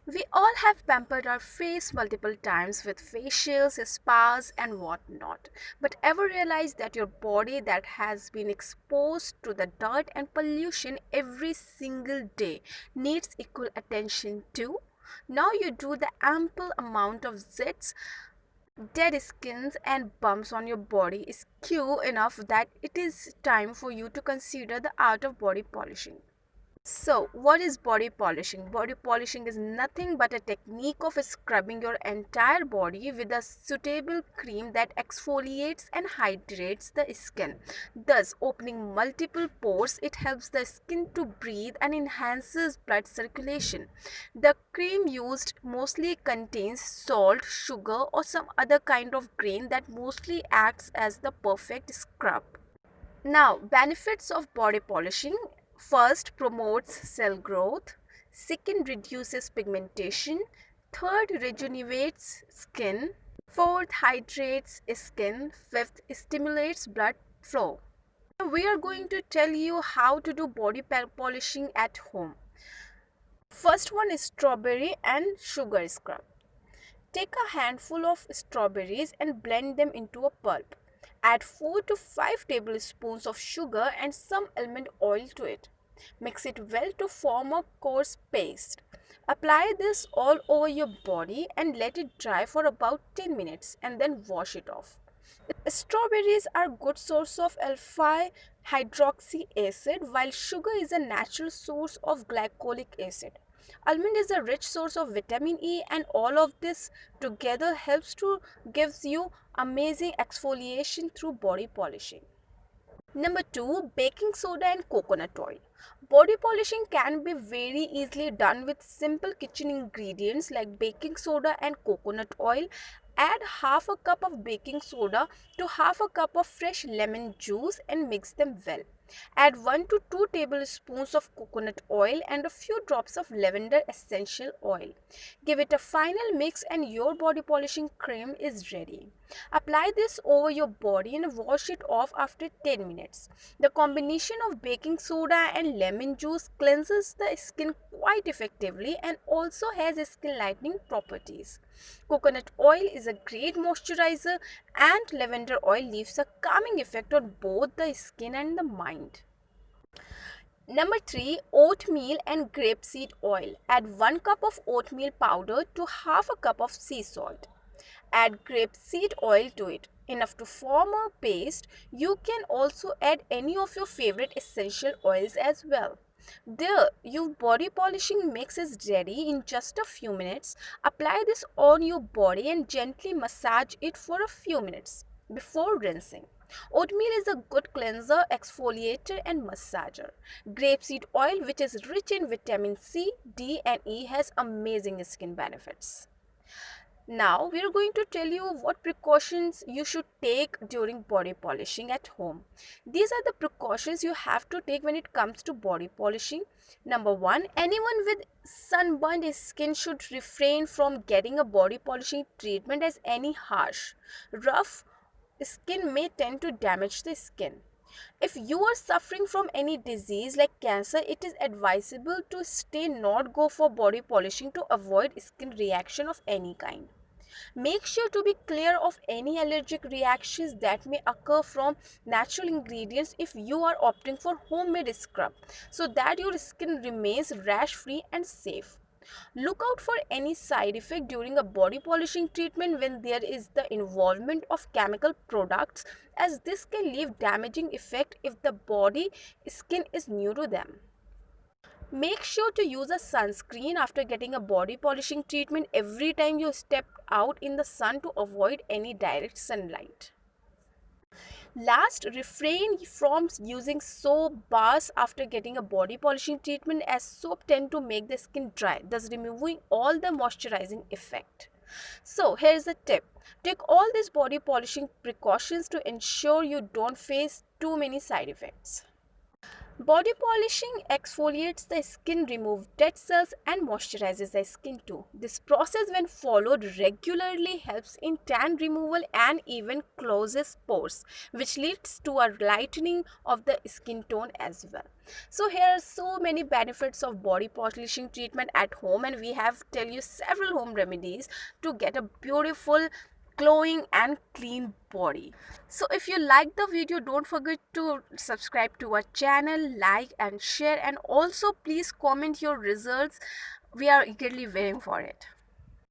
We all have pampered our face multiple times with facials, spas, and whatnot. But ever realize that your body that has been exposed to the dirt and pollution every single day needs equal attention too? Now you do the ample amount of zits, dead skins, and bumps on your body is cue enough that it is time for you to consider the art of body polishing. So, what is body polishing? Body polishing is nothing but a technique of scrubbing your entire body with a suitable cream that exfoliates and hydrates the skin, thus opening multiple pores. It helps the skin to breathe and enhances blood circulation. The cream used mostly contains salt, sugar, or some other kind of grain that mostly acts as the perfect scrub. Now, benefits of body polishing. First, promotes cell growth. Second, reduces pigmentation. Third, rejuvenates skin. Fourth, hydrates skin. Fifth, stimulates blood flow. We are going to tell you how to do body polishing at home. First one is strawberry and sugar scrub. Take a handful of strawberries and blend them into a pulp. Add 4 to 5 tablespoons of sugar and some almond oil to it. Mix it well to form a coarse paste. Apply this all over your body and let it dry for about 10 minutes and then wash it off. Strawberries are a good source of alpha hydroxy acid, while sugar is a natural source of glycolic acid. Almond is a rich source of vitamin E, and all of this together helps to gives you amazing exfoliation through body polishing. Number 2, baking soda and coconut oil. Body polishing can be very easily done with simple kitchen ingredients like baking soda and coconut oil. Add half a cup of baking soda to half a cup of fresh lemon juice and mix them well. Add 1 to 2 tablespoons of coconut oil and a few drops of lavender essential oil. Give it a final mix and your body polishing cream is ready. Apply this over your body and wash it off after 10 minutes. The combination of baking soda and lemon juice cleanses the skin quite effectively and also has skin lightening properties. Coconut oil is a great moisturizer and lavender oil leaves a calming effect on both the skin and the mind. Number 3, oatmeal and grapeseed oil. Add 1 cup of oatmeal powder to half a cup of sea salt. Add grapeseed oil to it, enough to form a paste. You can also add any of your favorite essential oils as well. There, your body polishing mix is ready in just a few minutes. Apply this on your body and gently massage it for a few minutes before rinsing. Oatmeal is a good cleanser, exfoliator, and massager. Grapeseed oil, which is rich in vitamin C, D, and E, has amazing skin benefits. Now, we are going to tell you what precautions you should take during body polishing at home. These are the precautions you have to take when it comes to body polishing. Number 1, anyone with sunburned skin should refrain from getting a body polishing treatment as any harsh, rough skin may tend to damage the skin. If you are suffering from any disease like cancer, it is advisable to stay not go for body polishing to avoid skin reaction of any kind. Make sure to be clear of any allergic reactions that may occur from natural ingredients if you are opting for homemade scrub so that your skin remains rash free and safe. Look out for any side effect during a body polishing treatment when there is the involvement of chemical products, as this can leave damaging effect if the body skin is new to them. Make sure to use a sunscreen after getting a body polishing treatment every time you step out in the sun to avoid any direct sunlight. Last, refrain from using soap bars after getting a body polishing treatment, as soap tend to make the skin dry, thus removing all the moisturizing effect. So here's a tip. Take all these body polishing precautions to ensure you don't face too many side effects. Body polishing exfoliates the skin, removes dead cells, and moisturizes the skin too. This process, when followed regularly, helps in tan removal and even closes pores, which leads to a lightening of the skin tone as well. So here are so many benefits of body polishing treatment at home, and we have tell you several home remedies to get a beautiful, glowing and clean body. So if you like the video, don't forget to subscribe to our channel, like and share, and also please comment your results. We are eagerly waiting for it.